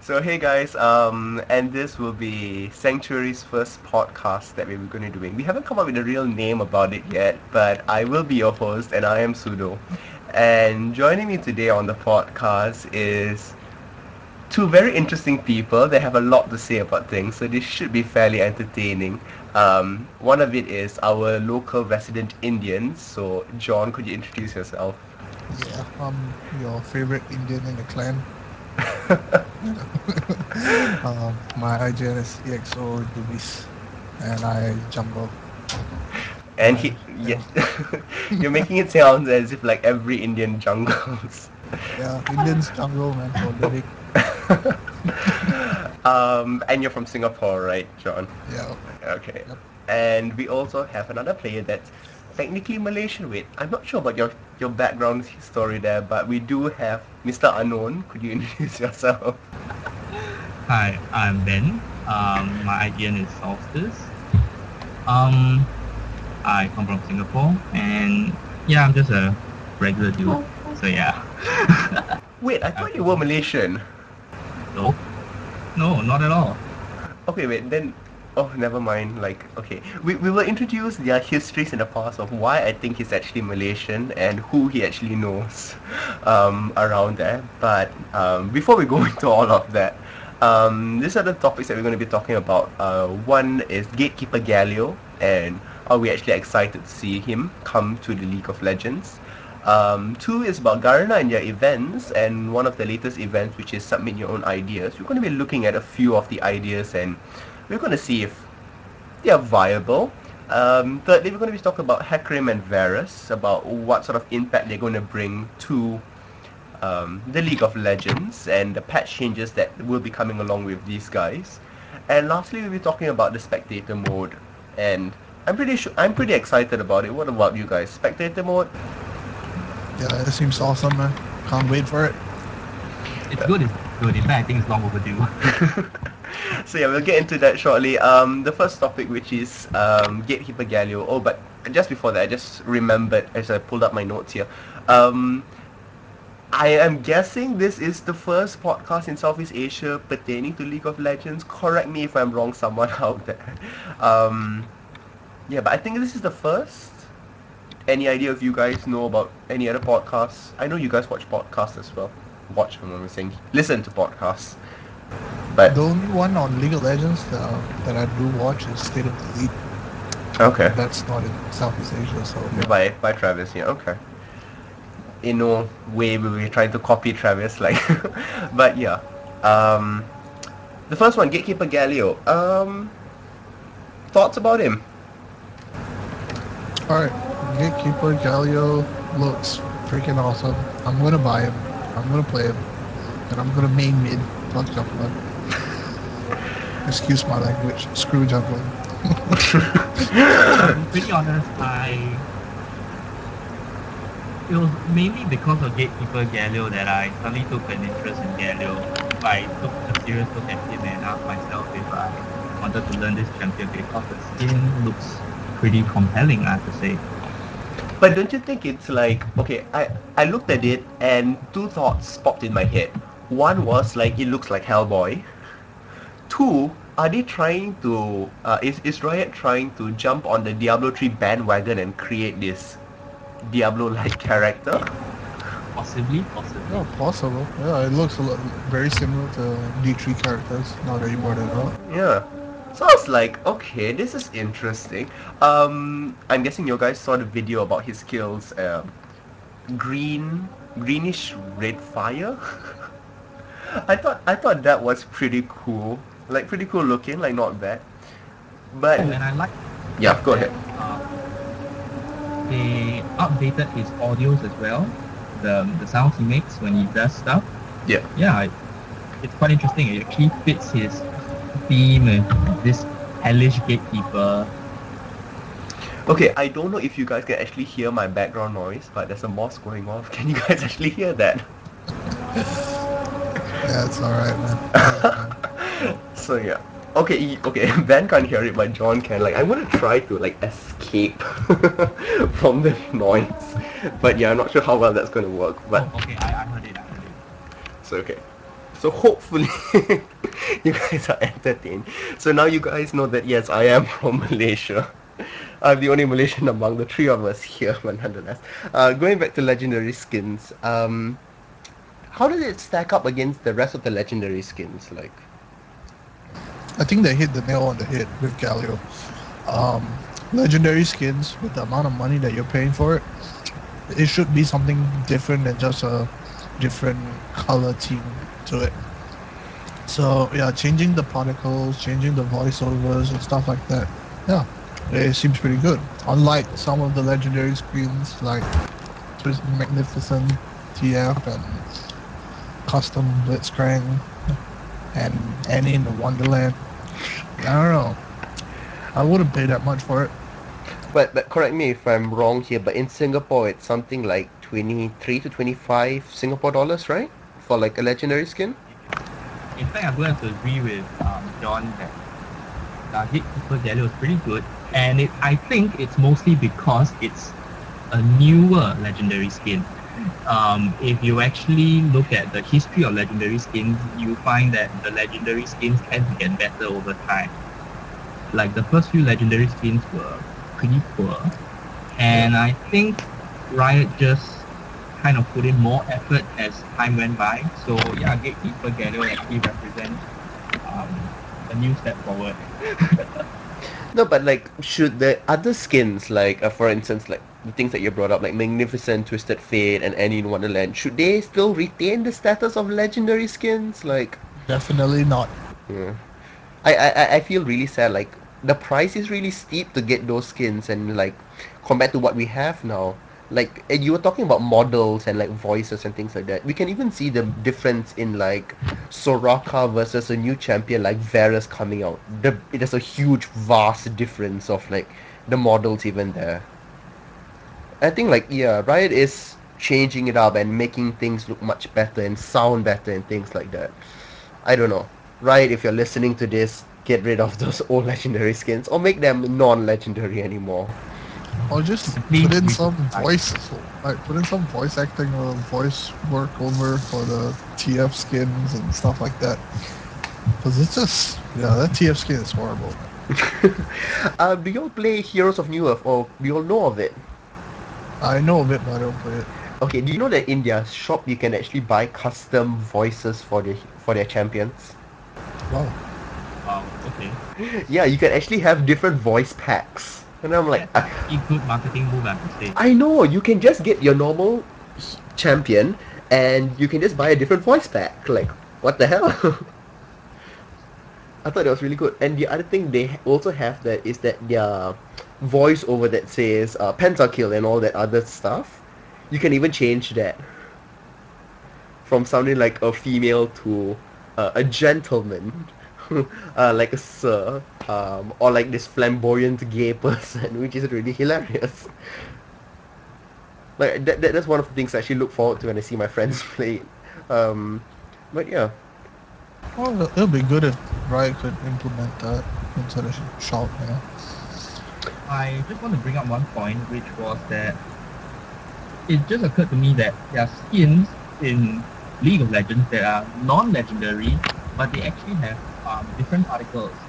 So hey guys, and this will be Sanctuary's first podcast that we're going to be doing. We haven't come up with a real name about it yet, but I will be your host, and I am Pseudo. And joining me today on the podcast is two very interesting people. They have a lot to say about things, so this should be fairly entertaining. One of it is our local resident Indian. So John, could you introduce yourself? Yeah, I'm your favorite Indian in the clan. My IGN is eXo.Dubis, and I jumble. And My, yeah, you're making it sound as if like every Indian jungles. yeah, Indians jungle, man, for a living. And you're from Singapore, right, John? Yeah, Okay. yep. And we also have another player that's technically Malaysian. Wait, I'm not sure about your background story there, but we do have Mr. Unknown. Could you introduce yourself? Hi, I'm Ben. My IGN is Solsticex. I come from Singapore, and yeah, I'm just a regular dude. So yeah. Wait, I thought you were Malaysian. No, not at all. Okay, wait, then... Oh, never mind. Like, okay. We will introduce their histories in the past of why I think he's actually Malaysian and who he actually knows around there. But before we go into all of that, these are the topics that we're going to be talking about. One is Gatekeeper Galio, and are we actually excited to see him come to the League of Legends? Two is about Garena and their events, and one of the latest events, which is Submit Your Own Ideas. We're going to be looking at a few of the ideas, and we're going to see if they are viable. Thirdly, we're going to be talking about Hecarim and Varus, about what sort of impact they're going to bring to the League of Legends, and the patch changes that will be coming along with these guys. And lastly, we'll be talking about the Spectator mode, and I'm pretty excited about it. What about you guys? Spectator mode? Yeah, it seems awesome, man. Can't wait for it. It's good. It's good. In fact, I think it's long overdue. So yeah, we'll get into that shortly. The first topic, which is Gatekeeper Galio. Oh, but just before that, I just remembered as I pulled up my notes here. I am guessing this is the first podcast in Southeast Asia pertaining to League of Legends. Correct me if I'm wrong, someone out there. Yeah, but I think this is the first. Any idea if you guys know about any other podcasts? I know you guys watch podcasts as well. Watch them when we're saying listen to podcasts. But The only one on League of Legends that I do watch is State of the League. okay. That's not in Southeast Asia, so yeah. By Travis, yeah, okay. In no way we were trying to copy Travis, like but yeah. The first one, Gatekeeper Galio. Thoughts about him? Alright, Gatekeeper Galio looks freaking awesome. I'm gonna buy him. I'm gonna play him. And I'm gonna main mid, not jungler. Excuse my language. Screw jungling. To be pretty honest, it was mainly because of Gatekeeper Galio that I suddenly took an interest in Galio. I took a serious look at him and asked myself if I wanted to learn this champion because the skin looks pretty compelling, I have to say. But don't you think it's like, okay, I looked at it and two thoughts popped in my head. One was like, it looks like Hellboy. Two, are they trying to, is Riot trying to jump on the Diablo 3 bandwagon and create this Diablo-like character? Possibly. Yeah, possible. Yeah, it looks very similar to D3 characters. Not that you brought it up. Yeah. So I was like, okay, this is interesting. I'm guessing you guys saw the video about his skills. Greenish red fire. I thought that was pretty cool. Like pretty cool looking, like not bad. But And I like yeah, go ahead. they updated his audios as well. The sounds he makes when he does stuff. Yeah. Yeah, it's quite interesting. It actually fits his theme and this hellish gatekeeper. Okay, I don't know if you guys can actually hear my background noise, but there's a mouse going off. Can you guys actually hear that? Yeah, it's alright, man. So yeah. Okay, Ben can't hear it, but John can. Like, I'm gonna try to like escape from the noise, but yeah, I'm not sure how well that's gonna work. But Oh, okay, I heard it. so okay. So hopefully you guys are entertained. So now you guys know that yes, I am from Malaysia. I'm the only Malaysian among the three of us here, but nonetheless. Going back to legendary skins, how does it stack up against the rest of the legendary skins? Like, I think they hit the nail on the head with Galio. Legendary skins, with the amount of money that you're paying for it, it should be something different than just a different color team to it. So yeah, changing the particles, changing the voiceovers and stuff like that, yeah, it seems pretty good. Unlike some of the legendary skins like Magnificent TF and Custom Blitzcrank and Annie in the Wonderland. I don't know. I wouldn't pay that much for it. but correct me if I'm wrong here, but in Singapore it's something like 23 to 25 Singapore dollars, right? For like a legendary skin? In fact, I'm going to agree with John that Gatekeeper Galio is pretty good, and I think it's mostly because it's a newer legendary skin. If you actually look at the history of legendary skins, you find that the legendary skins tend to get better over time. Like the first few legendary skins were pretty poor, and I think Riot just kind of put in more effort as time went by. So yeah, Gatekeeper Galio actually represents a new step forward. No, but like, should the other skins, like for instance, like the things that you brought up, like Magnificent, Twisted Fate, and Annie in Wonderland, should they still retain the status of legendary skins? Like, Definitely not. yeah. I feel really sad. Like the price is really steep to get those skins, and like compared to what we have now. Like you were talking about models and like voices and things like that. We can even see the difference in like Soraka versus a new champion like Varus coming out. There's a huge, vast difference of like the models even there. I think like yeah, Riot is changing it up and making things look much better and sound better and things like that. I don't know. Riot, if you're listening to this, get rid of those old legendary skins or make them non-legendary anymore. Or just Please put in we- some voice, like put in some voice acting or voice work over for the TF skins and stuff like that. Because it's just, yeah, that TF skin is horrible. Do you all play Heroes of New Earth or do you all know of it? I know of it, but I don't play it. Okay, do you know that in their shop you can actually buy custom voices for their champions? Wow. Wow, okay. Yeah, you can actually have different voice packs. And I'm like, That's a pretty good marketing move, I have to say. I know, you can just get your normal champion and you can just buy a different voice pack. Like, what the hell? I thought that was really good. And the other thing they also have that is that their voiceover that says pentakill and all that other stuff, you can even change that from sounding like a female to a gentleman, like a sir, or like this flamboyant gay person, which is really hilarious. Like that's one of the things I actually look forward to when I see my friends play it. But yeah. Well, it'll be good if Riot could implement that into the shop, you know. I just want to bring up one point, which was that it just occurred to me that there are skins in League of Legends that are non-legendary, but they actually have different particles.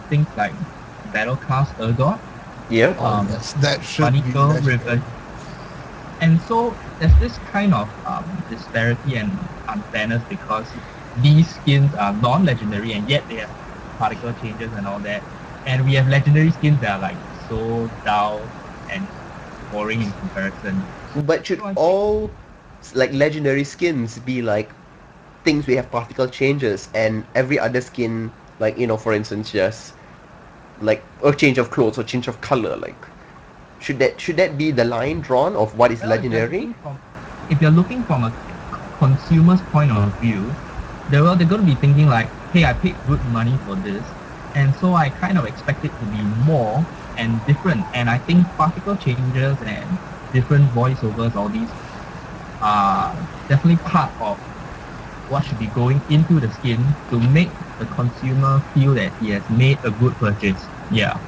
Things like Battlecast Ergot, Yeah. Yes, that should be Barnacle legendary. River. And so there's this kind of disparity and unfairness because these skins are non-legendary and yet they have particle changes and all that. And we have legendary skins that are like so dull and boring in comparison. But should all like legendary skins be like things we have particle changes and every other skin, like, you know, for instance, just like a change of clothes or change of color, like should that be the line drawn of what is Well, legendary? if you're looking from a consumer's point of view, they're going to be thinking like, hey, I paid good money for this, and so I kind of expect it to be more and different. And I think particle changes and different voiceovers, all these are definitely part of what should be going into the skin to make the consumer feel that he has made a good purchase. Yeah.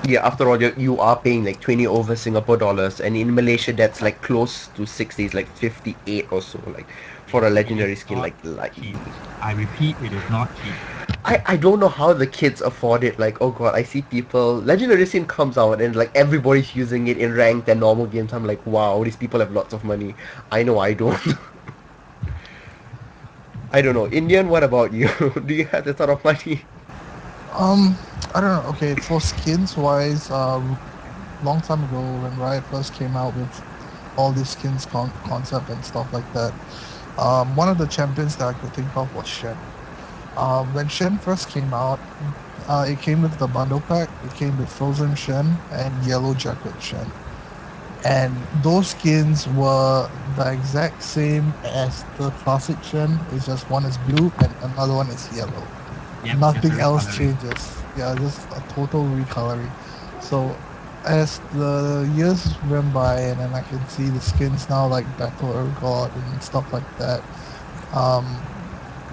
Yeah, after all, you are paying like 20 over Singapore dollars, and in Malaysia that's like close to 60, it's like 58 or so, like for Yes, a it is legendary skin. not Like cheap. I repeat, it is not cheap. I don't know how the kids afford it. Like, oh god, I see people legendary skin comes out and like everybody's using it in ranked and normal games. I'm like, wow, these people have lots of money. I know I don't. I don't know. Indian, what about you? Do you have that sort of money? Um, I don't know. Okay, for skins wise, long time ago when Riot first came out with all these skins concept and stuff like that, one of the champions that I could think of was Shen. When Shen first came out, it came with the bundle pack. It came with Frozen Shen and Yellow Jacket Shen. And those skins were the exact same as the classic Shen. It's just one is blue and another one is yellow. Yep, just a Nothing else recoloring. changes. Yeah, just a total recoloring. So as the years went by and then I can see the skins now like Battle Urgot and stuff like that, um,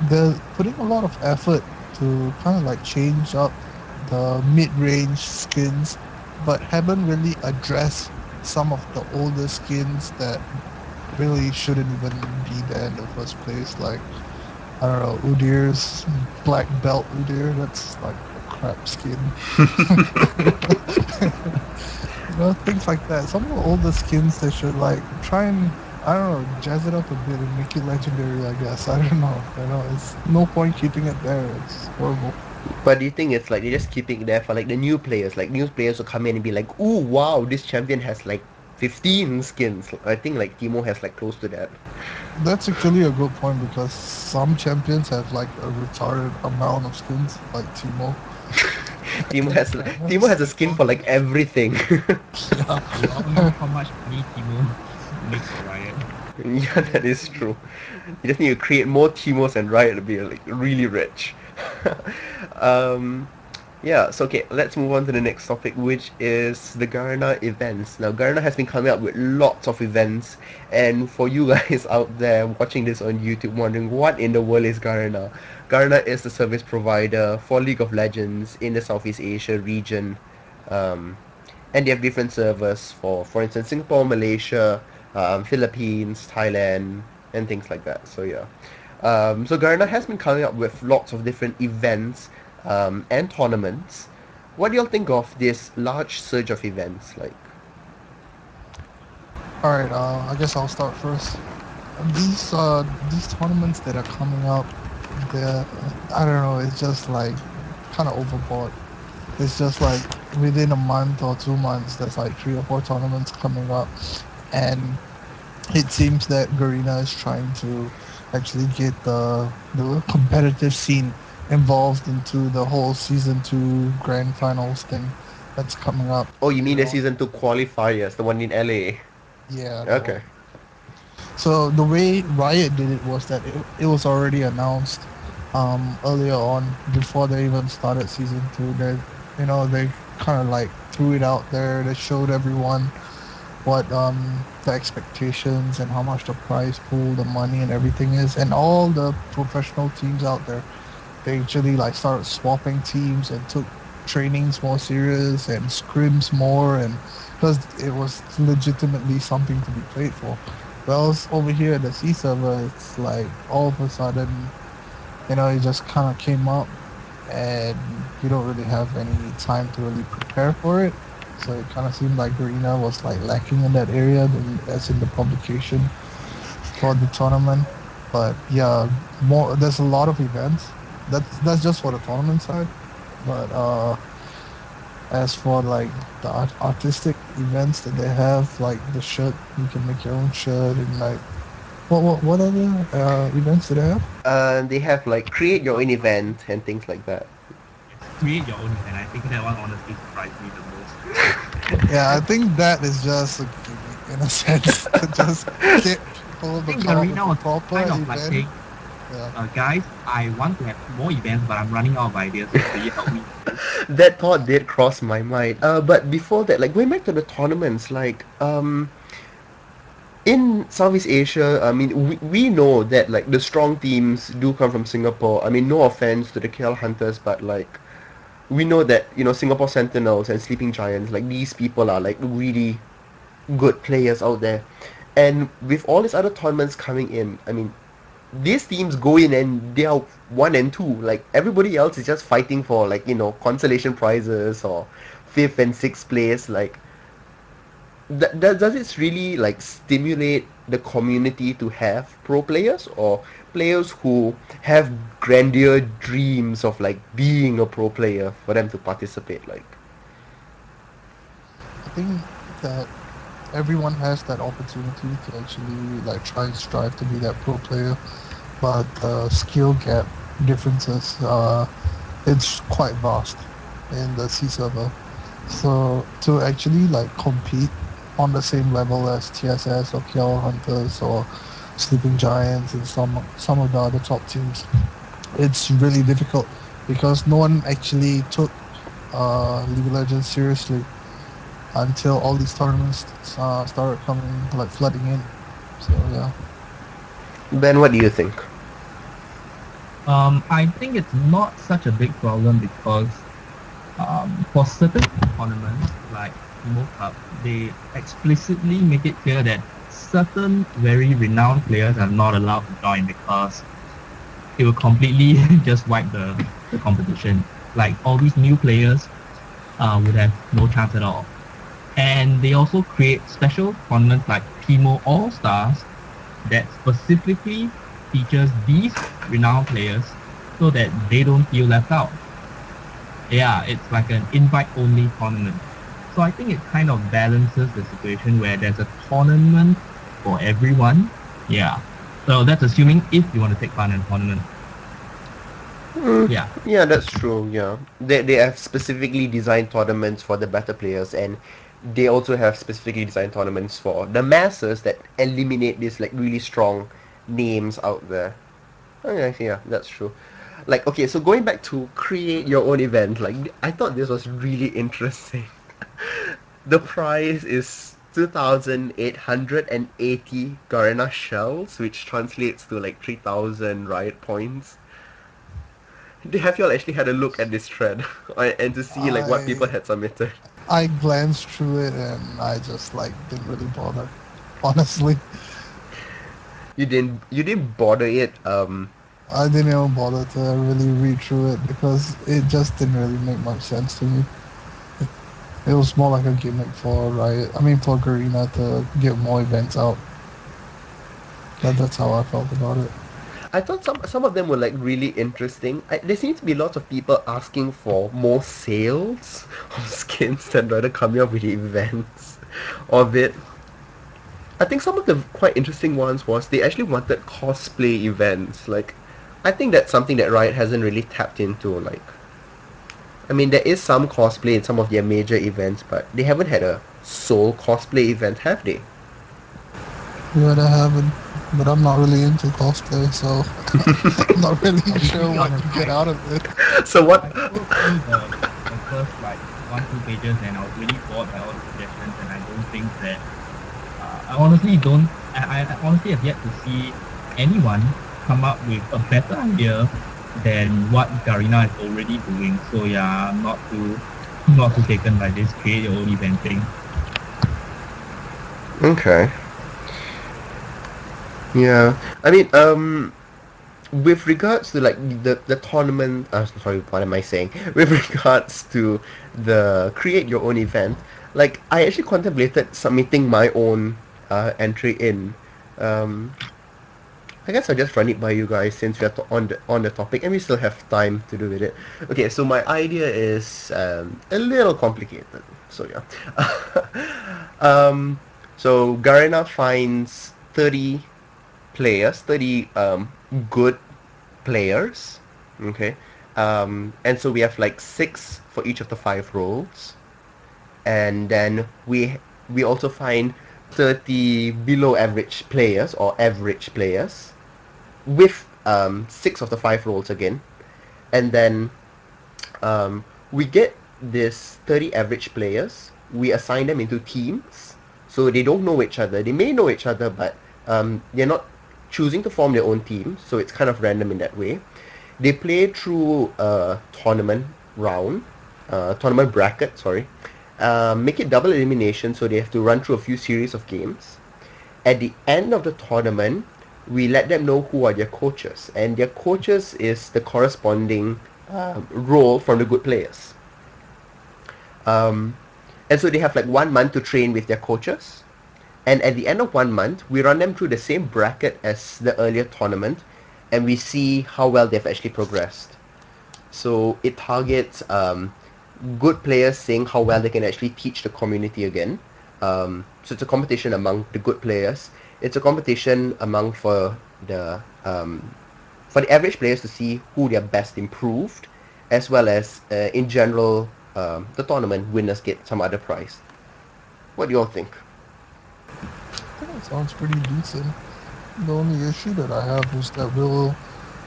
they're putting a lot of effort to kind of like change up the mid-range skins, but haven't really addressed some of the older skins that really shouldn't even be there in the first place. Like, I don't know, Udir's black belt Udir, that's like a crap skin. Things like that. Some of the older skins they should like try and I don't know, jazz it up a bit and make it legendary, I guess. I don't know. It's no point keeping it there. It's horrible. But do you think it's like they're just keeping it there for like the new players? Like new players will come in and be like, "Ooh, wow, this champion has like 15 skins." I think like Timo has like close to that. That's actually a good point because some champions have like a retarded amount of skins, like Timo. Timo has a skin for like everything. Yeah. We all know how much money Timo makes for Riot. Yeah, that is true. You just need to create more Timos and Riot to be like really rich. um, yeah, so okay, let's move on to the next topic, which is the Garena events. Now, Garena has been coming up with lots of events, and for you guys out there watching this on YouTube wondering what in the world is Garena, Garena is the service provider for League of Legends in the Southeast Asia region. Um, and they have different servers for instance, Singapore, Malaysia, Philippines, Thailand, and things like that. So yeah, so Garena has been coming up with lots of different events and tournaments. What do y'all think of this large surge of events? Like, All right. I guess I'll start first. These tournaments that are coming up, they're I don't know. It's just like kind of overboard. It's just like within a month or 2 months, there's like 3 or 4 tournaments coming up, and it seems that Garena is trying to actually get the competitive scene involved into the whole season 2 grand finals thing that's coming up. oh, you You mean the know, season 2 qualifiers, the one in LA? yeah, that one. Okay. So the way Riot did it was that it was already announced earlier on before they even started season 2. They kind of like threw it out there. They showed everyone what the expectations and how much the prize pool, the money and everything is, and all the professional teams out there. They actually like started swapping teams and took trainings more serious and scrims more, and because it was legitimately something to be played for. Whereas over here at the C server, it's like all of a sudden, it just kind of came up, and you don't really have any time to really prepare for it. So it kind of seemed like Garena was like lacking in that area, as in the publication for the tournament. But yeah, more there's a lot of events. That's just for the tournament side. But as for like the artistic events that they have, like the shirt, you can make your own shirt, and like what other events do they have? They have like create your own event and things like that. Yes, create your own event. I think that one honestly surprised me the most. Yeah, I think that is just a gimmick in a sense to just get people I to think come up with Garena a was proper kind of like event. saying, Yeah. guys, I want to have more events, but I'm running out of ideas. So can you help me? That thought did cross my mind. But before that, like going back to the tournaments, like in Southeast Asia, I mean, we know that like the strong teams do come from Singapore. I mean, no offense to the KL Hunters, but like we know that, Singapore Sentinels and Sleeping Giants, like these people are like really good players out there. And with all these other tournaments coming in, I mean, these teams go in and they are 1 and 2. Like everybody else is just fighting for, like, consolation prizes or fifth and sixth place. Like, does it really like stimulate the community to have pro players or players who have grandeur dreams of like being a pro player for them to participate? Like, I think that everyone has that opportunity to actually like try and strive to be that pro player, but the skill gap differences, it's quite vast in the C server. So to actually like compete on the same level as TSS or KL Hunters or Sleeping Giants and some of the other top teams, it's really difficult because no one actually took League of Legends seriously until all these tournaments started coming, like flooding in. So yeah. Ben, what do you think? I think it's not such a big problem because for certain tournaments like Emo Cup, they explicitly make it clear that certain very renowned players are not allowed to join because it will completely just wipe the competition. Like all these new players would have no chance at all. And they also create special tournaments like Teemo All Stars that specifically features these renowned players so that they don't feel left out. Yeah, it's like an invite-only tournament. So I think it kind of balances the situation where there's a tournament for everyone. Yeah. So that's assuming if you want to take part in a tournament. Yeah. Yeah, that's true. Yeah, they have specifically designed tournaments for the better players, and they also have specifically designed tournaments for the masses that eliminate these like really strong names out there. Okay, yeah, that's true. Like, okay, so going back to create your own event, like I thought this was really interesting. The prize is 2,880 Garena shells, which translates to like 3,000 riot points. Have you all actually had a look at this thread and to see like what people I had submitted? I glanced through it and I just like didn't really bother. Honestly, You didn't bother it. I didn't even bother to really read through it because it just didn't really make much sense to me. It was more like a gimmick for Riot. I mean, for Garena to get more events out. That's how I felt about it. I thought some of them were like really interesting. There seems to be lots of people asking for more sales of skins than rather coming up with events of it. I think some of the quite interesting ones was they actually wanted cosplay events. Like, I think that's something that Riot hasn't really tapped into. Like, I mean, there is some cosplay in some of their major events, but they haven't had a sole cosplay event, have they? Yeah, I haven't, but I'm not really into cosplay, so I'm not really I'll be sure pretty what honest, to get right? out of it. So I what? scrolled through the first like 1-2 pages and I was really bored by all the suggestions and I don't think that I honestly don't I honestly have yet to see anyone come up with a better idea than what Garena is already doing. So yeah, I'm not too taken by this create your own event thing. Okay. Yeah. I mean, with regards to like the tournament, sorry, what am I saying? With regards to the create your own event, like I actually contemplated submitting my own entry in. Um, I guess I'll just run it by you guys since we are on the topic and we still have time to do with it. Okay, so my idea is a little complicated. So yeah. um, so Garena finds 30 players, 30 good players. Okay. And so we have like 6 for each of the 5 roles. And then we also find 30 below average players or average players with 6 of the 5 roles again. And then we get this 30 average players. We assign them into teams. So they don't know each other. They may know each other, but they're not choosing to form their own team. So it's kind of random in that way. They play through a tournament round. tournament bracket, sorry. Make it double elimination, so they have to run through a few series of games. At the end of the tournament, we let them know who are their coaches, and their coaches is the corresponding role from the good players. And so they have like 1 month to train with their coaches. And at the end of 1 month, we run them through the same bracket as the earlier tournament, and we see how well they've actually progressed. So it targets good players seeing how well they can actually teach the community again. So it's a competition among the good players. It's a competition among for the average players to see who they're best improved, as well as in general the tournament winners get some other prize. What do you all think? I think it sounds pretty decent. The only issue that I have is that will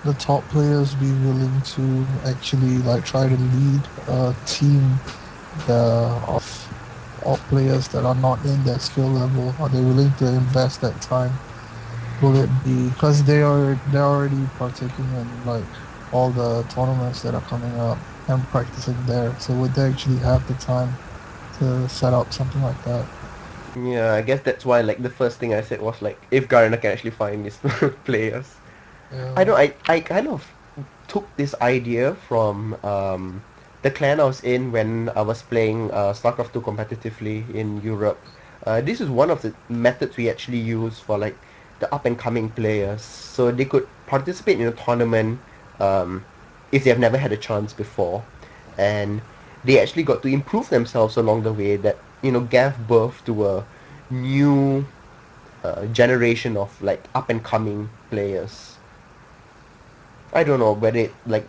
the top players be willing to actually like try to lead a team of players that are not in their skill level? Are they willing to invest that time? Will it be because they're already partaking in like all the tournaments that are coming up and practicing there? So would they actually have the time to set up something like that? Yeah, I guess that's why like the first thing I said was like if Garena can actually find these players. I Yeah. know I kind of took this idea from the clan I was in when I was playing StarCraft 2 competitively in Europe. This is one of the methods we actually use for like the up and coming players, so they could participate in a tournament if they have never had a chance before, and they actually got to improve themselves along the way. That gave birth to a new generation of like up and coming players. I don't know whether like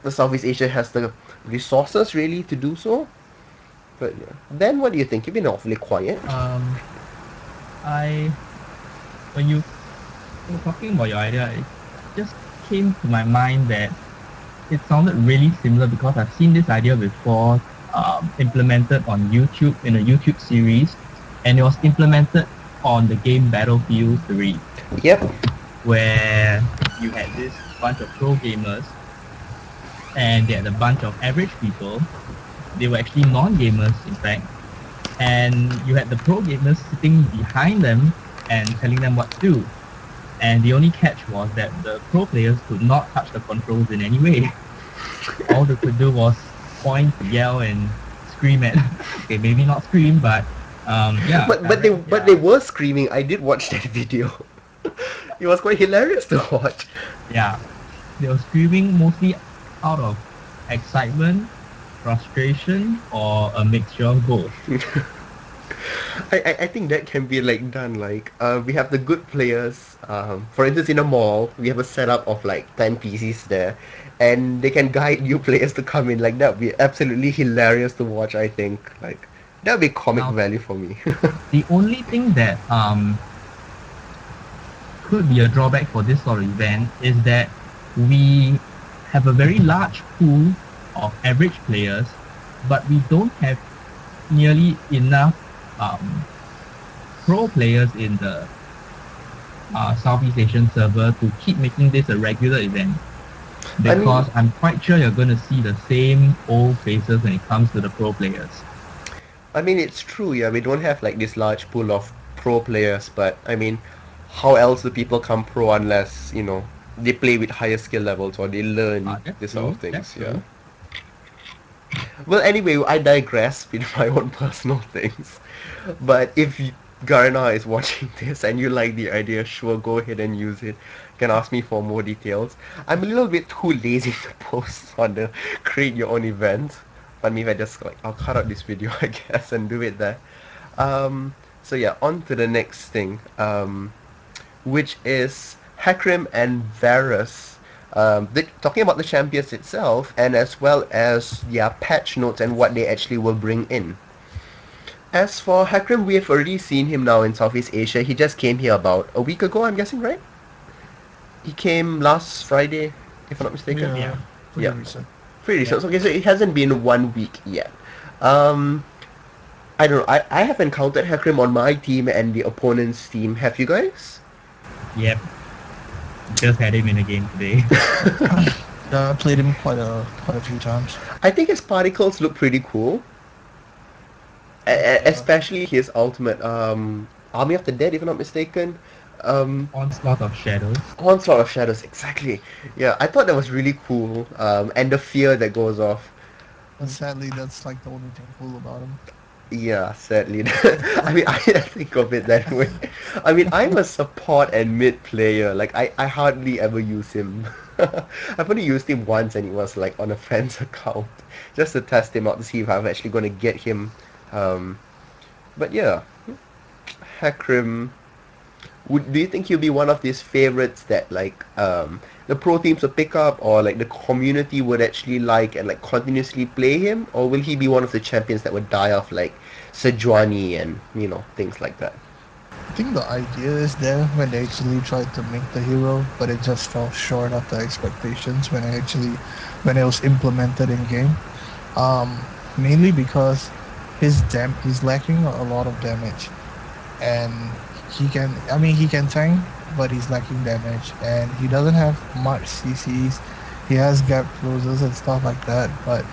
the Southeast Asia has the resources really to do so. But yeah. Then what do you think? You've been awfully quiet. I when you were talking about your idea, it just came to my mind that it sounded really similar because I've seen this idea before implemented on YouTube in a YouTube series, and it was implemented on the game Battlefield 3, Yep. where you had this bunch of pro gamers and they had a bunch of average people. They were actually non-gamers, in fact, and you had the pro gamers sitting behind them and telling them what to do. And the only catch was that the pro players could not touch the controls in any way. All they could do was point, yell, and scream at. Okay, maybe not scream, but yeah. But they were screaming. I did watch that video. It was quite hilarious to watch. Yeah, they were screaming mostly out of excitement, frustration, or a mixture of both. I think that can be like done like we have the good players for instance in a mall we have a setup of like 10 PCs there, and they can guide new players to come in. Like that would be absolutely hilarious to watch. I think like that would be comic Now, value for me. the only thing that could be a drawback for this sort of event is that we have a very large pool of average players, but we don't have nearly enough pro players in the Southeast Asian server to keep making this a regular event. Because I'm quite sure you're going to see the same old faces when it comes to the pro players. I mean, it's true, yeah, we don't have like this large pool of pro players, but I mean, how else do people come pro unless, they play with higher skill levels or they learn this sort of things, yeah. Well, anyway, I digress with my own personal things. But if Garena is watching this and you like the idea, sure, go ahead and use it. You can ask me for more details. I'm a little bit too lazy to post on the create your own event. But maybe I'll cut out this video, I guess, and do it there. So yeah, on to the next thing, which is Hakrim and Varus. Talking about the champions itself, and as well as their patch notes and what they actually will bring in. As for Hakrim, we have already seen him now in Southeast Asia. He just came here about a week ago, I'm guessing, right? He came last Friday, if I'm not mistaken. Yeah. Pretty recent. Pretty recent. Okay, so it hasn't been 1 week yet. I don't know. I have encountered Hakrim on my team and the opponent's team. Have you guys? Yep. Just had him in a game today. Yeah, I played him quite a few times. I think his particles look pretty cool. Yeah. Especially his ultimate, Army of the Dead, if I'm not mistaken. Onslaught of Shadows. Onslaught of Shadows, exactly. Yeah, I thought that was really cool. And the fear that goes off. But sadly, that's like the only thing cool about him. Yeah, sadly. I mean, I think of it that way. I mean, I'm a support and mid player. Like, I hardly ever use him. I've only used him once, and it was like on a friend's account, just to test him out to see if I'm actually going to get him. Um, but yeah, Hakrim. Do you think he'll be one of these favorites that like the pro teams will pick up, or like the community would actually like and like continuously play him, or will he be one of the champions that would die off like Sejuani and things like that? I think the idea is there when they actually tried to make the hero, but it just fell short of the expectations when it was implemented in game. Um, Mainly because he's lacking a lot of damage, and he can tank, but he's lacking damage, and he doesn't have much CCs. He has gap closers and stuff like that, but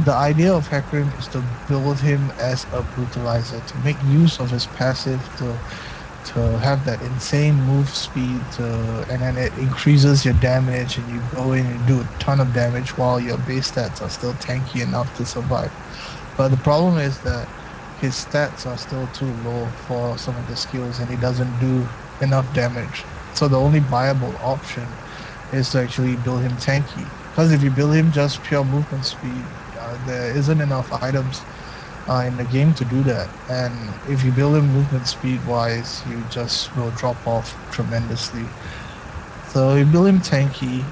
the idea of Hecarim is to build him as a brutalizer, to make use of his passive, to have that insane move speed, and then it increases your damage, and you go in and do a ton of damage while your base stats are still tanky enough to survive. But the problem is that his stats are still too low for some of the skills, and he doesn't do enough damage. So the only viable option is to actually build him tanky. Because if you build him just pure movement speed, there isn't enough items in the game to do that. And if you build him movement speed wise, you just will drop off tremendously. So you build him tanky.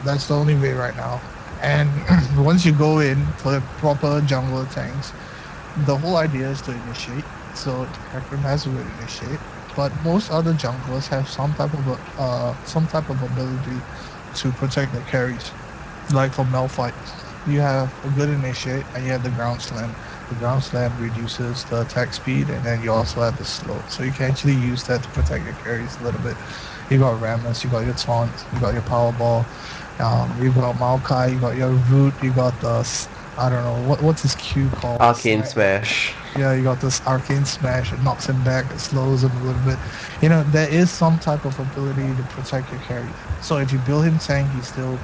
That's the only way right now. And once you go in for the proper jungler tanks, the whole idea is to initiate. So Hecarim has to initiate. But most other junglers have some type of ability to protect their carries. Like for Malphite, you have a good initiate and you have the ground slam. The ground slam reduces the attack speed, and then you also have the slow. So you can actually use that to protect your carries a little bit. You got Rammus, you got your taunt, you got your Powerball, you got Maokai, you got your root, you got the I don't know what's his Q called. Arcane Smash. Yeah, you got this arcane smash. It knocks him back. It slows him a little bit. There is some type of ability to protect your carry. So if you build him tank, he's still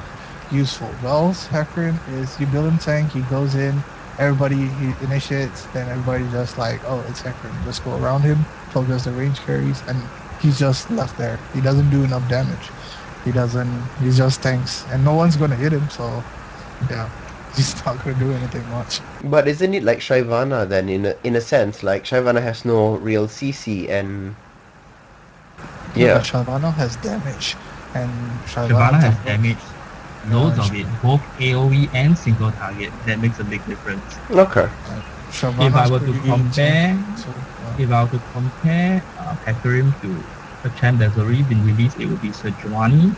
useful. Wells Hecarim is you build him tank, he goes in, he initiates, then everybody just like, oh, it's Hecarim. Just go around him, focus the range carries, and he's just left there. He doesn't do enough damage. He just tanks, and no one's gonna hit him. So, yeah. He's not gonna do anything much. But isn't it like Shyvana then in a sense? Like Shyvana has no real CC and But Shyvana has damage, and Shyvana has damage. Loads of it, both AoE and single target. That makes a big difference. Okay. If I were to compare Hecarim to a champ that's already been released, it would be Sejuani.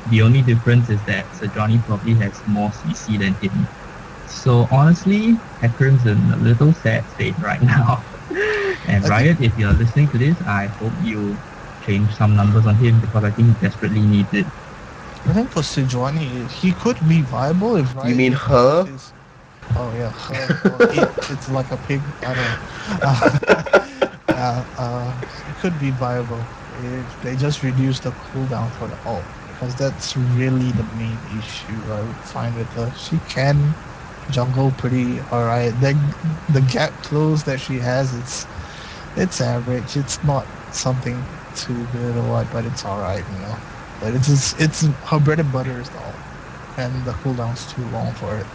The only difference is that Sejuani probably has more CC than him. So honestly, Hecarim's in a little sad state right now. And Riot, if you're listening to this, I hope you change some numbers on him, because I think he desperately needs it. I think for Sejuani, he could be viable if Riot... You mean her? Oh yeah, her. It's like a pig. I don't know. It could be viable if they just reduce the cooldown for the ult, because that's really the main issue I would find with her. She can jungle pretty alright. The gap close that she has, it's average. It's not something too good or what, but it's alright, But it's her bread and butter is the ult, and the cooldown's too long for it.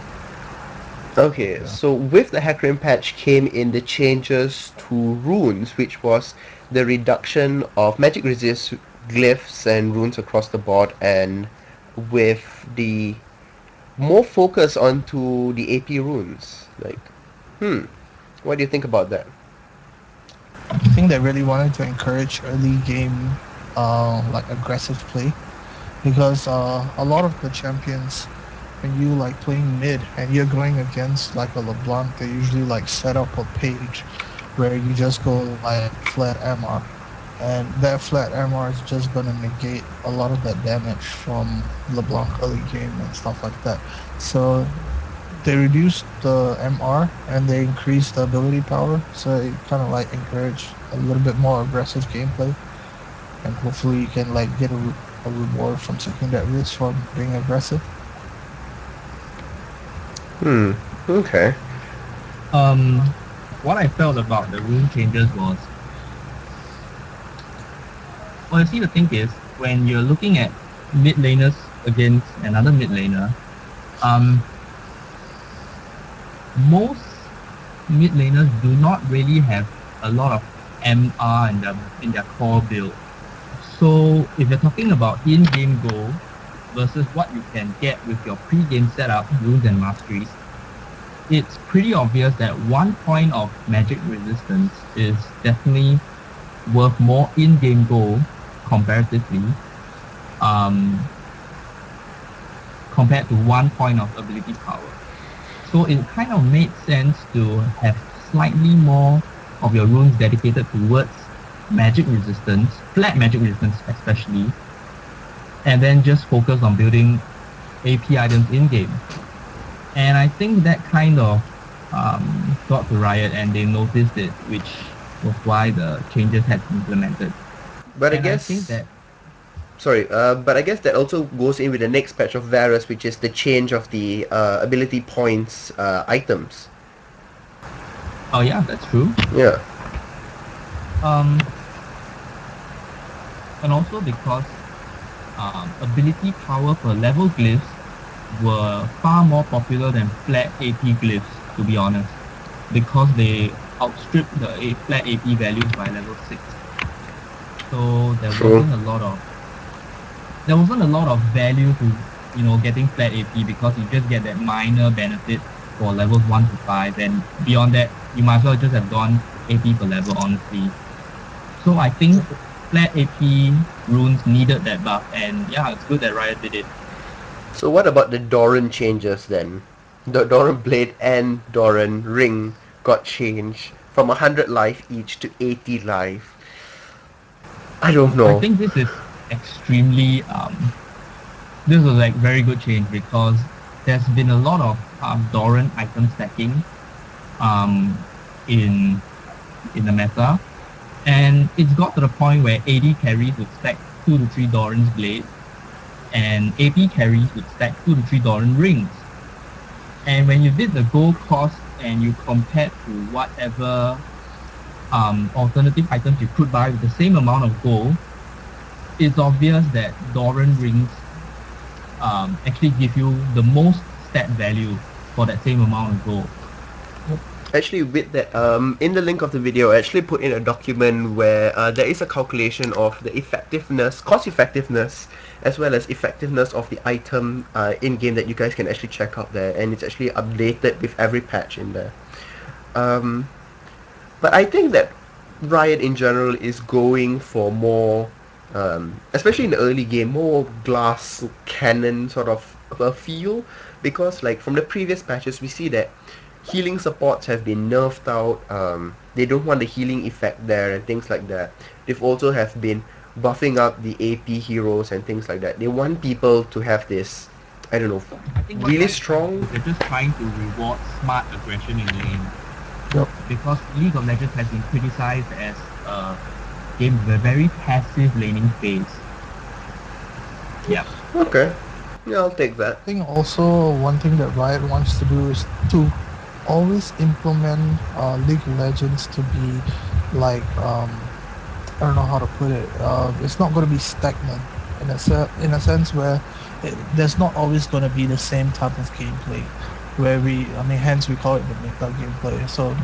Okay, so with the Hecarim patch came in the changes to runes, which was the reduction of magic resist glyphs and runes across the board, and with the more focus onto the AP runes. What do you think about that? I think they really wanted to encourage early game aggressive play, because a lot of the champions, when you like playing mid and you're going against like a LeBlanc, they usually like set up a page where you just go like flat MR, and that flat MR is just gonna negate a lot of that damage from LeBlanc early game and stuff like that. So they reduced the MR and they increased the ability power, so it kind of like encourage a little bit more aggressive gameplay, and hopefully you can like get a reward from taking that risk from being aggressive. Okay. What I felt about the rune changes was, well, you see, the thing is, when you're looking at mid laners against another mid laner, most mid laners do not really have a lot of MR in their core build. So if you're talking about in-game goal versus what you can get with your pre-game setup, runes and masteries, it's pretty obvious that 1 point of magic resistance is definitely worth more in-game goal comparatively, compared to 1 point of ability power. So it kind of made sense to have slightly more of your runes dedicated towards magic resistance, flat magic resistance especially, and then just focus on building AP items in-game. And I think that kind of got to Riot, and they noticed it, which was why the changes had been implemented. But And I I guess, think that, but I guess that also goes in with the next patch of Varus, which is the change of the ability points items. oh yeah, that's true. Yeah. And also because ability power per level glyphs were far more popular than flat AP glyphs, to be honest, because they outstripped the flat AP values by level 6. So there True. wasn't a lot of value to getting flat AP, because you just get that minor benefit for levels 1 to 5, and beyond that you might as well just have gone AP per level, honestly. So I think flat AP runes needed that buff, and yeah, it's good that Riot did it. So what about the Doran changes then? The Doran Blade and Doran Ring got changed from 100 life each to 80 life. I don't know. I think this is extremely this was like very good change, because there's been a lot of Doran item stacking in the meta, and it's got to the point where AD carries would stack 2 to 3 Doran's blade, and AP carries would stack 2 to 3 Doran rings. And when you did the gold cost and you compared to whatever alternative items you could buy with the same amount of gold, it's obvious that Doran rings actually give you the most stat value for that same amount of gold. Actually, with that, in the link of the video, I actually put in a document where there is a calculation of the effectiveness, cost effectiveness, as well as effectiveness of the item in-game that you guys can actually check out there, and it's actually updated with every patch in there. But I think that Riot in general is going for more, especially in the early game, more glass cannon sort of a feel, because like from the previous patches we see that healing supports have been nerfed out. They don't want the healing effect there and things like that. They've also have been buffing up the AP heroes and things like that. They want people to have this, I don't know, I think really strong. they're just trying to reward smart aggression in lane. Yep. Because League of Legends has been criticized as a game with a very passive laning phase. Yeah. Okay. Yeah, I'll take that. I think also one thing that Riot wants to do is to always implement League of Legends to be like I don't know how to put it. It's not going to be stagnant in a sense where there's not always going to be the same type of gameplay. Where hence we call it the meta gameplay. So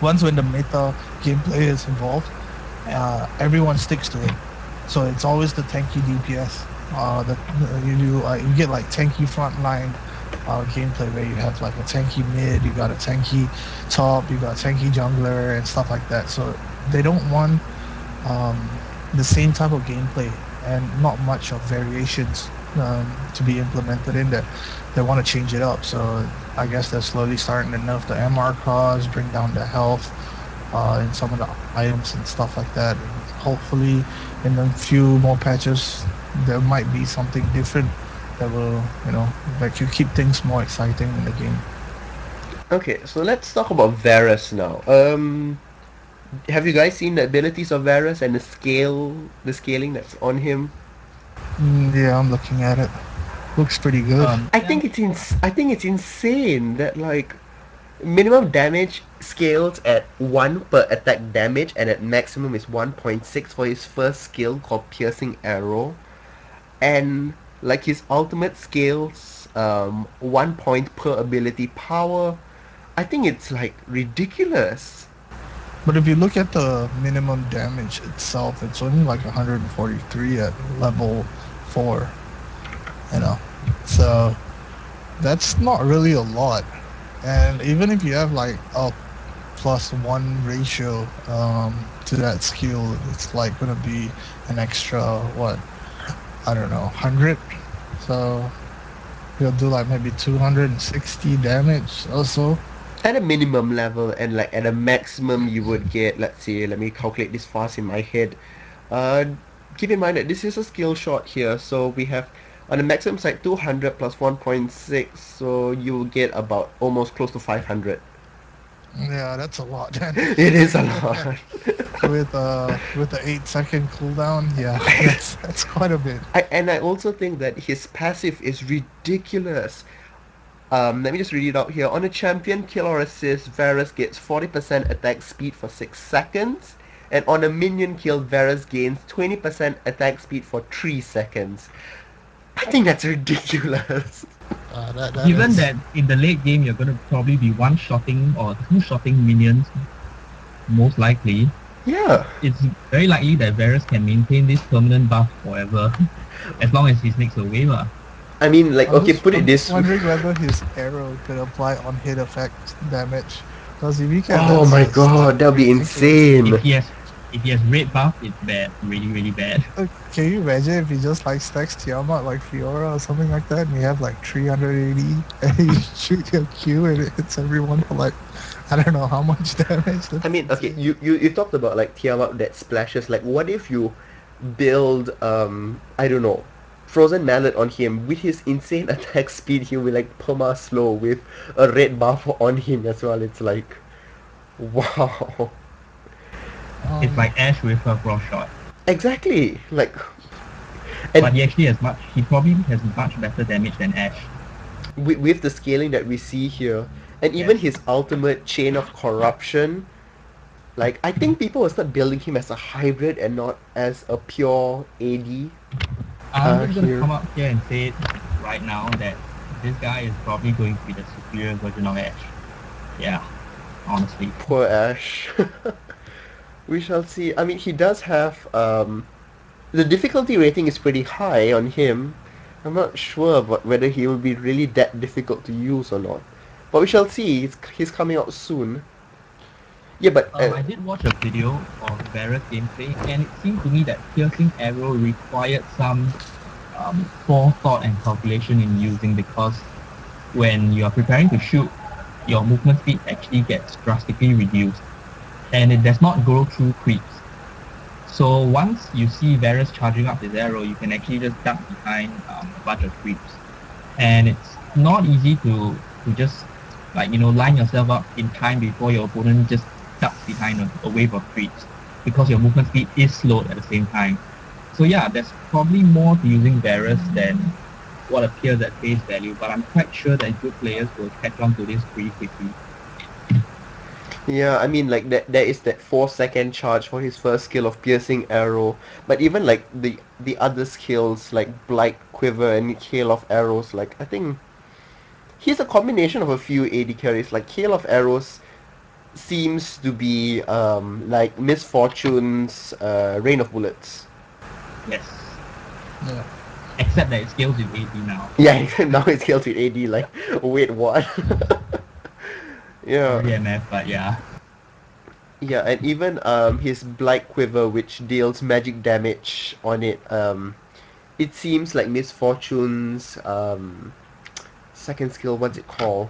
once when the meta gameplay is involved, everyone sticks to it. So it's always the tanky DPS. You get like tanky frontline gameplay where you have like a tanky mid, you got a tanky top, you got a tanky jungler and stuff like that. So they don't want the same type of gameplay and not much of variations to be implemented in there. They want to change it up. So I guess they're slowly starting to nerf the MR cost, bring down the health in some of the items and stuff like that. And hopefully in a few more patches there might be something different that will, like you keep things more exciting in the game. Okay, so let's talk about Varus now. Have you guys seen the abilities of Varus and the scaling that's on him? Yeah, I'm looking at it. Looks pretty good. Yeah. I think it's insane that like minimum damage scales at 1 per attack damage and at maximum is 1.6 for his first skill called Piercing Arrow. And like his ultimate scales 1 point per ability power. I think it's like ridiculous. But if you look at the minimum damage itself, it's only like 143 at level 4, you know. So that's not really a lot. And even if you have like a +1 ratio to that skill, it's like gonna be an extra what, I don't know, 100. So you'll do like maybe 260 damage or so. At a minimum level and like at a maximum you would get, let's see, let me calculate this fast in my head. Uh, Keep in mind that this is a skill shot here, so we have on the maximum side 200 plus 1.6, so you'll get about almost close to 500. Yeah, that's a lot, man. It is a lot. With the 8-second cooldown, yeah, that's quite a bit. And I also think that his passive is ridiculous. Let me just read it out here. On a champion kill or assist, Varus gets 40% attack speed for 6 seconds. And on a minion kill, Varus gains 20% attack speed for 3 seconds. I think that's ridiculous. Given Is, that in the late game you're going to probably be one-shotting or two-shotting minions, most likely, Yeah. it's very likely that Varus can maintain this permanent buff forever, as long as he sneaks away. I mean, like, okay, put it I'm this way. wondering whether his arrow could apply on hit effect damage. Because if he can, Oh my god, that'll be insane. If he has red buff, it's bad, really, really bad. Can you imagine if he just like stacks Tiamat like Fiora or something like that, and you have like 380, and you shoot your Q and it hits everyone for like, I don't know how much damage. I mean, okay, you talked about like Tiamat that splashes. Like, what if you build I don't know, Frozen Mallet on him with his insane attack speed? He'll be like perma slow with a red buff on him as well. It's like, wow. It's like Ash with a frost shot. Exactly. Like, But he probably has much better damage than Ash. with the scaling that we see here, and even his ultimate chain of corruption. Like, I think people will start building him as a hybrid and not as a pure AD. I'm just gonna here. come up here and say it right now that this guy is probably going to be the superior version of Ash. Yeah, honestly. Poor Ash. We shall see. I mean, he does have the difficulty rating is pretty high on him. I'm not sure about whether he will be really that difficult to use or not. But we shall see. He's coming out soon. Yeah, but I did watch a video of Varus gameplay, and it seemed to me that Piercing Arrow required some forethought and calculation in using, because when you are preparing to shoot, your movement speed actually gets drastically reduced, and it does not go through creeps. So once you see Varus charging up his arrow, you can actually just duck behind a bunch of creeps, and it's not easy to just line yourself up in time before your opponent just ducks behind a wave of creeps, because your movement speed is slowed at the same time. So yeah, there's probably more to using Varus than what appears at face value, but I'm quite sure that good players will catch on to this pretty quickly. yeah, I mean, like there is that 4-second charge for his first skill of Piercing Arrow, but even like the other skills like Blight Quiver and Hail of Arrows, like I think he's a combination of a few AD carries. Like Hail of Arrows seems to be like Miss Fortune's Rain of Bullets. Yes. Yeah. Except that it scales with AD now. Yeah, now it's scaled with AD. Like, wait, what? Yeah. Yeah, man, but yeah. Yeah, and even his Blight Quiver, which deals magic damage on it, it seems like Miss Fortune's second skill. What's it called?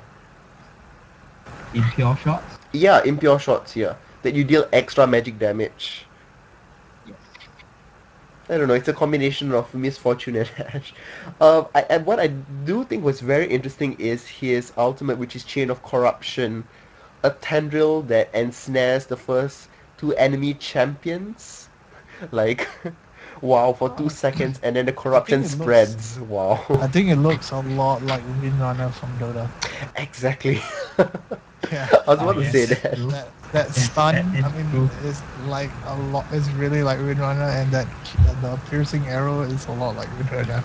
Impure shots? Yeah, Impure Shots. Yeah, that you deal extra magic damage. Yes. I don't know, it's a combination of misfortune and hash. And what I do think was very interesting is his ultimate, which is Chain of Corruption, a tendril that ensnares the first two enemy champions. Like, wow, for 2 seconds, and then the I think corruption it looks. spreads. Wow. I think it looks a lot like Windrunner from Dota. Exactly. Yeah. I was Oh about to say yes, that. true. That Yes, stun, that is I mean, true. is like a lot. It's really like Windrunner, and the piercing arrow is a lot like Windrunner.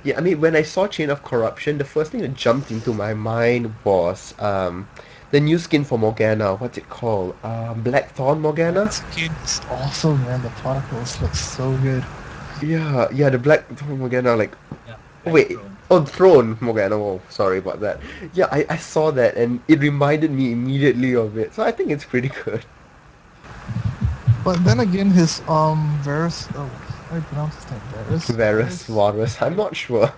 Yeah, I mean, when I saw Chain of Corruption, the first thing that jumped into my mind was the new skin for Morgana. What's it called? Blackthorn That Morgana? skin's awesome, man. The particles look so good. Yeah, yeah, the Blackthorn Morgana, like, Yeah, oh, Black wait, Throne. oh, Throne Morgana, oh, sorry about that. Yeah, I saw that and it reminded me immediately of it, so I think it's pretty good. But then again, his Varus. Oh, how do you pronounce his name? Varus. Varus, Varus, I'm not sure.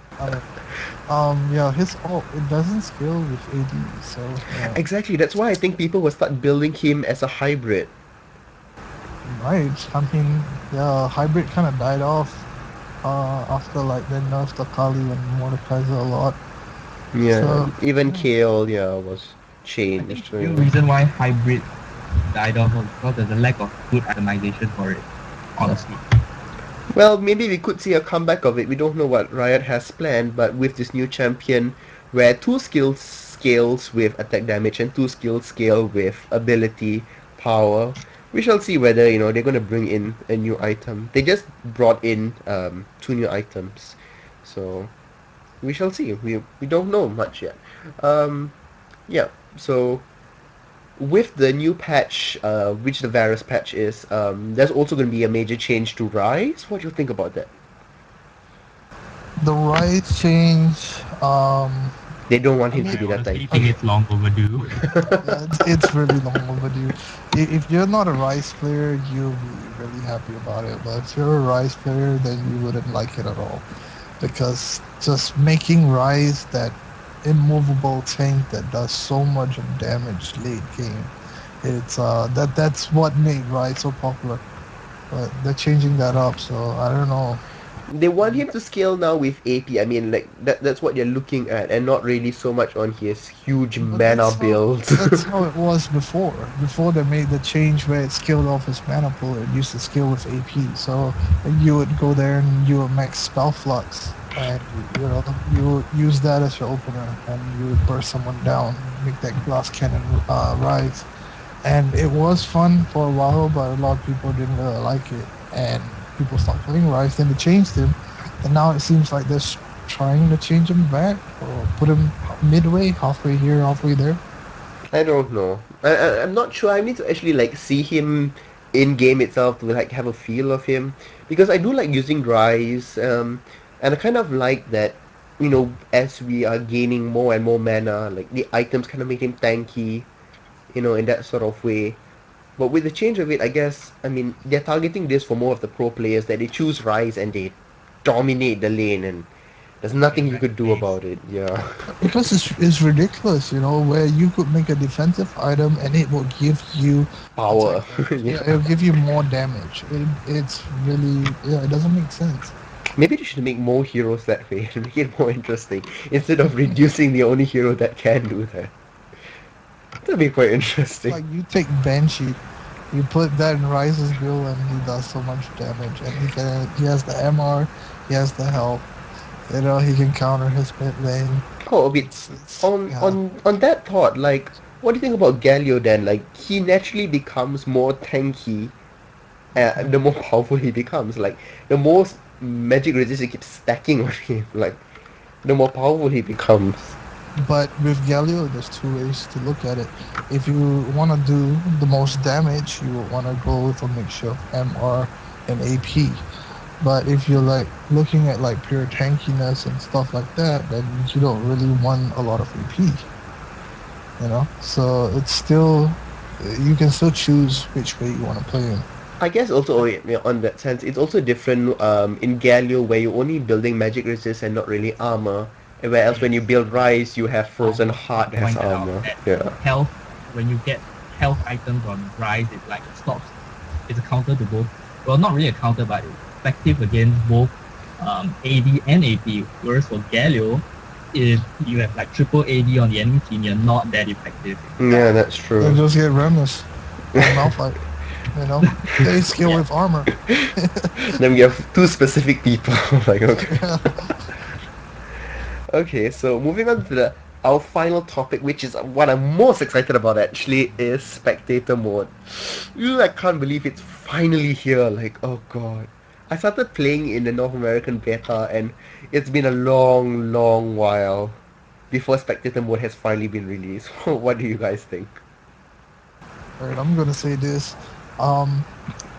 Uh, yeah, his ult it doesn't scale with AD, so yeah. Exactly, that's why I think people will start building him as a hybrid. Right. I mean, yeah, hybrid kind of died off after like they nerfed Akali and Mordekaiser a lot. Yeah, So even yeah. Kale, yeah, was I think changed. the real reason why hybrid died off was because there's a lack of good itemization for it. Honestly. Well, maybe we could see a comeback of it. We don't know what Riot has planned, but with this new champion, where two skills scales with attack damage and two skills scale with ability power, we shall see whether they're gonna bring in a new item. They just brought in two new items, so we shall see. We don't know much yet. Um, yeah. So with the new patch, which the Varus patch is, there's also going to be a major change to Rise. What do you think about that? The right change. They don't want I him to mean, be I that honestly tanky. think it's long overdue. yeah, it's really long overdue. If you're not a Rise player, you'll be really happy about it. But if you're a Rise player, then you wouldn't like it at all. Because just making Rise that immovable tank that does so much of damage late game, it's that's what made Rise so popular. But they're changing that up, so I don't know. They want him to scale now with AP. I mean, like that's what they're looking at, and not really so much on his huge But mana builds. that's how it was before. Before they made the change where it scaled off his mana pool, it used to scale with AP. So you would go there and you would max spell flux, and you would use that as your opener, and you would burst someone down, make that glass cannon rise. And it was fun for a while, but a lot of people didn't really like it, and people stopped playing Rise. Then they changed him, and now it seems like they're trying to change him back or put him midway, halfway here, halfway there. I don't know. I'm not sure. I need to actually like see him in game itself to like have a feel of him, because I do like using Rise, and I kind of like that. As we are gaining more and more mana, like the items kind of make him tanky, in that sort of way. But with the change of it, I guess, I mean, they're targeting this for more of the pro players, that they choose Rise and they dominate the lane, and there's nothing Get you wrecked could do face. about it. Yeah. Because it's ridiculous, where you could make a defensive item and it will give you attack Power. damage. Yeah. Yeah, it'll give you more damage. It's really, yeah, it doesn't make sense. Maybe they should make more heroes that way and make it more interesting, instead of reducing the only hero that can do that. That'd be quite interesting. Like you take Banshee, you put that in Rise's build and he does so much damage, and he has the MR, he has the health, he can counter his mid lane. Oh, a bit. It's On yeah. on on that thought, like, what do you think about Galio then? Like, he naturally becomes more tanky the more powerful he becomes. Like, the more magic resist he keeps stacking on him, like, the more powerful he becomes. But with Galio, there's two ways to look at it. If you want to do the most damage, you want to go with a mixture of MR and AP. But if you're like looking at like pure tankiness and stuff like that, then you don't really want a lot of AP. So it's still, you can still choose which way you want to play him. I guess also, on that sense, it's also different in Galio, where you're only building magic resist and not really armor. And whereas when Yes. you build Rise, you have I Frozen was going Heart to as point that out. armor. That Yeah. health, when you get health items on Rise, it like stops. It's a counter to both. Well, not really a counter, but effective against both AD and AP. Whereas for Galio, if you have like triple AD on the enemy team, you're not that effective. Yeah, that's They true. just get Remus and Malphite. You know, they skill Yeah. with armor. Then we have two specific people. Like, okay. Yeah. Okay, so moving on to our final topic, which is what I'm most excited about actually, is spectator mode. I can't believe it's finally here. Like, oh god. I started playing in the North American beta, and it's been a long, long while before spectator mode has finally been released. What do you guys think? Alright, I'm gonna say this. Um,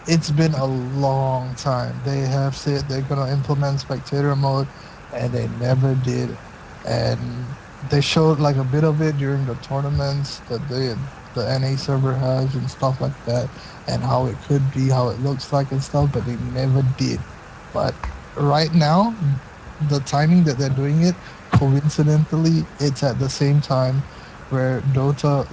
it's been a long time. They have said they're gonna implement spectator mode, and they never did. And they showed like a bit of it during the tournaments that the NA server has and stuff like that, and how it could be, how it looks like and stuff, but they never did. But right now, the timing that they're doing it, coincidentally, it's at the same time where Dota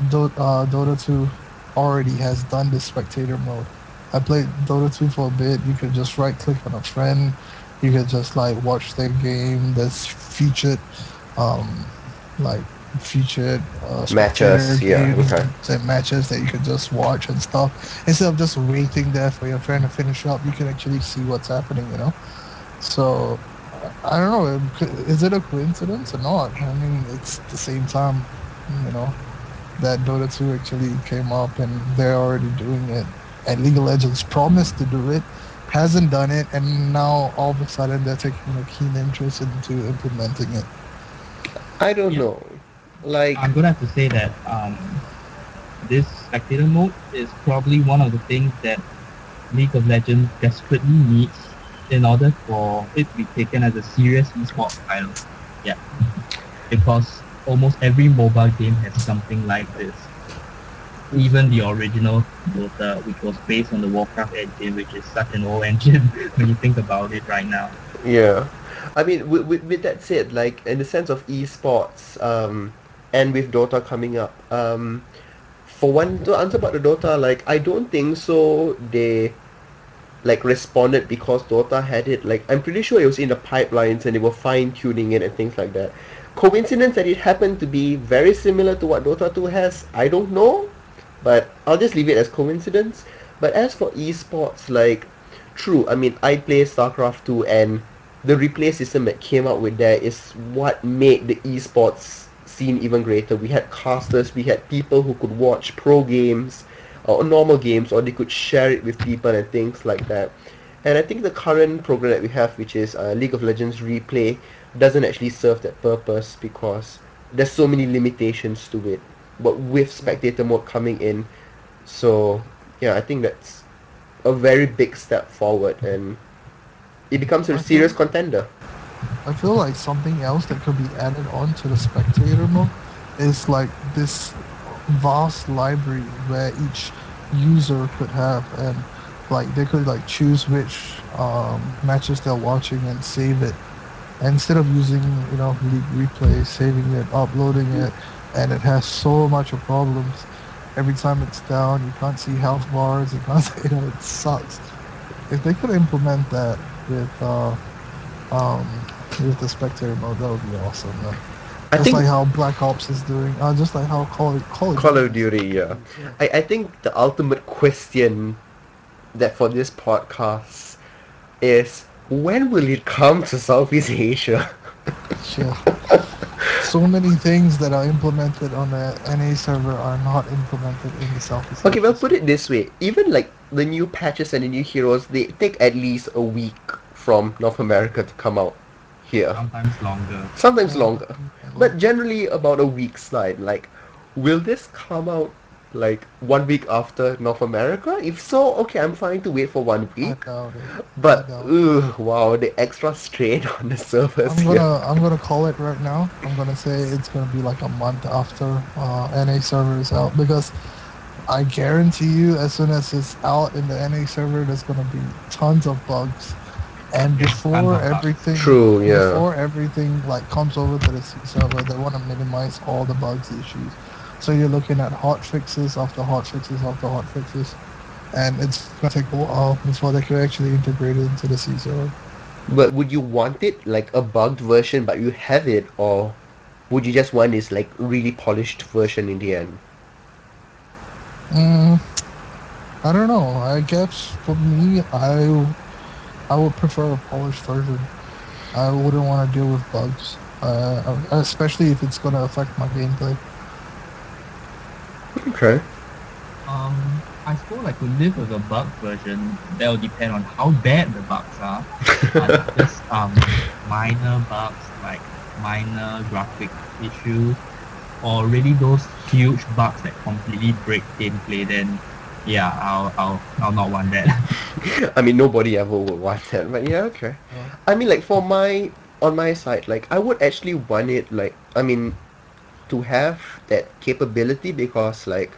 2 already has done this spectator mode. I played Dota 2 for a bit. You could just right click on a friend. You could just like watch their game. There's um, like featured spectator Matches, yeah, games okay. and matches that you could just watch and stuff. Instead of just waiting there for your friend to finish up, you can actually see what's happening. So I don't know. Is it a coincidence or not? I mean, it's the same time, you know, that Dota 2 actually came up and they're already doing it. And League of Legends promised to do it, hasn't done it, and now all of a sudden they're taking a keen interest into implementing it. I don't Yeah. know. Like, I'm gonna have to say that this spectator mode is probably one of the things that League of Legends desperately needs in order for it to be taken as a serious esports title. Yeah, because almost every mobile game has something like this. Even the original Dota, which was based on the Warcraft engine, which is such an old engine when you think about it right now. yeah. I mean, with that said, like, in the sense of esports, and with Dota coming up, for one, to answer about the Dota, like, I don't think so they, like, responded because Dota had it. Like, I'm pretty sure it was in the pipelines and they were fine-tuning it and things like that. Coincidence that it happened to be very similar to what Dota 2 has, I don't know, but I'll just leave it as coincidence. But as for esports, like, true, I mean, I play StarCraft 2, and the replay system that came out with that is what made the esports scene even greater. We had casters, we had people who could watch pro games or normal games, or they could share it with people and things like that. And I think the current program that we have, which is League of Legends Replay, doesn't actually serve that purpose because there's so many limitations to it. But with Yeah. spectator mode coming in, so yeah, I think that's a very big step forward, and it becomes a I feel serious contender. I feel like something else that could be added on to the spectator mode is like this vast library where each user could have, and like they could like choose which matches they're watching and save it. And instead of using League Replay, saving it, uploading it, and it has so much of problems. Every time it's down, you can't see health bars. You can't see, it sucks. If they could implement that um, with the spectator mode, that would be awesome, man. I Just think like how Black Ops is doing, just like how Call of Call Duty of is. Duty, yeah. Yeah, I think the ultimate question that for this podcast is, when will it come to Southeast Asia? sure. So many things that are implemented on the NA server are not implemented in the Southeast Okay, well, Asia put server. it this way. Even like the new patches and the new heroes, they take at least a week from North America to come out here. Sometimes longer. Sometimes Yeah, longer. But longer. generally about a week's slide. Like, will this come out like 1 week after North America? If so, okay, I'm fine to wait for one I week. doubt it. I But doubt it. ugh, wow, the extra strain on the servers here. I'm gonna call it right now. I'm gonna say it's gonna be like a month after NA server is out, because I guarantee you, as soon as it's out in the NA server, there's gonna be tons of bugs. And Yes, tons of bugs. True, yeah. before everything like comes over to the C server, they want to minimize all the bugs issues. So you're looking at hot fixes after hot fixes after hot fixes. and it's gonna take a while before they can actually integrate it into the C server. But would you want it like a bugged version, but you have it, or would you just want this like really polished version in the end? Mm, I don't know. I guess for me, I would prefer a polished version. I wouldn't want to deal with bugs, especially if it's gonna affect my gameplay. Okay. I suppose I could live with a bug version. That will depend on how bad the bugs are. Just minor bugs like minor graphic issues, or really those huge bugs that completely break gameplay. Then yeah, I'll not want that. I mean, nobody ever would want that, but yeah, okay. Uh, I mean, like on my side, like I would actually want it, like I mean, to have that capability because like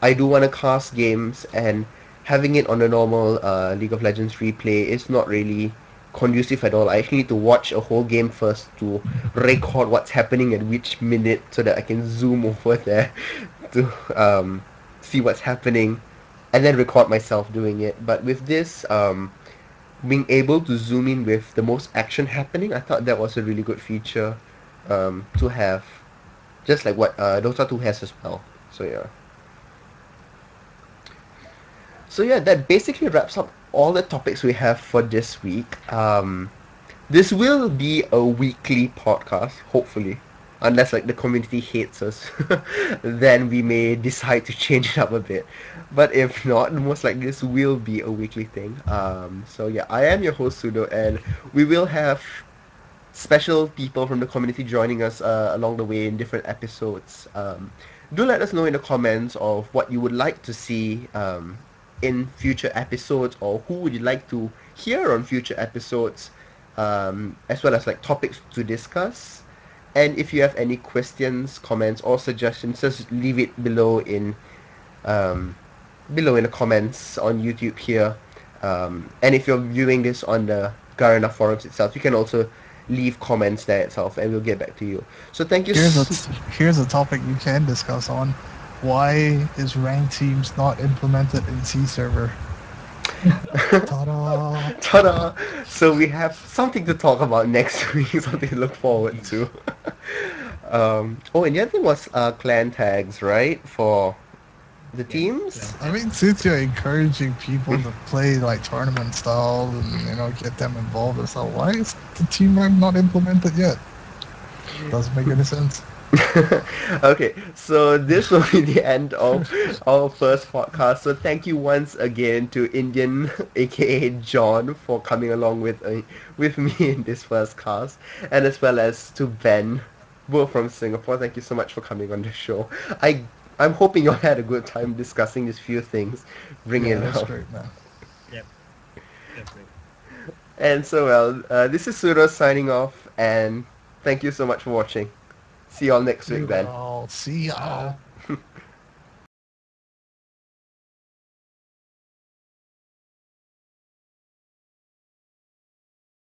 I do want to cast games and having it on a normal League of Legends replay is not really conducive at all. I actually need to watch a whole game first to record what's happening at which minute so that I can zoom over there to see what's happening and then record myself doing it. But with this, being able to zoom in with the most action happening, I thought that was a really good feature to have. Just like what Dota 2 has as well. So yeah. So yeah, that basically wraps up all the topics we have for this week. This will be a weekly podcast, hopefully. Unless like the community hates us, then we may decide to change it up a bit. But if not, most likely this will be a weekly thing. So yeah, I am your host Sudo, and we will have special people from the community joining us along the way in different episodes. Do let us know in the comments of what you would like to see in future episodes, or who would you like to hear on future episodes, as well as like topics to discuss. And if you have any questions, comments, or suggestions, just leave it um, below in the comments on YouTube here. And if you're viewing this on the Garena forums itself, you can also leave comments there itself, and we'll get back to you. So thank you. here's a topic you can discuss on. Why is ranked teams not implemented in C server? Ta-da! Ta-da! So we have something to talk about next week, something to look forward to. Oh, and the other thing was clan tags, right? For the Yes, teams? I mean, since you're encouraging people to play like tournament style and get them involved and stuff, why is the team rank not implemented yet? Doesn't make any sense. Okay, so this will be the end of our first podcast. So thank you once again to Indian, aka John, for coming along with me in this first cast, and as well as to Ben, both from Singapore. Thank you so much for coming on the show. I'm hoping you all had a good time discussing these few things, bringing Yeah, it that's up. great, man. yep, that's great. And so well, this is Suro signing off, and thank you so much for watching. See you all next week, You Ben. all see y'all. Bye.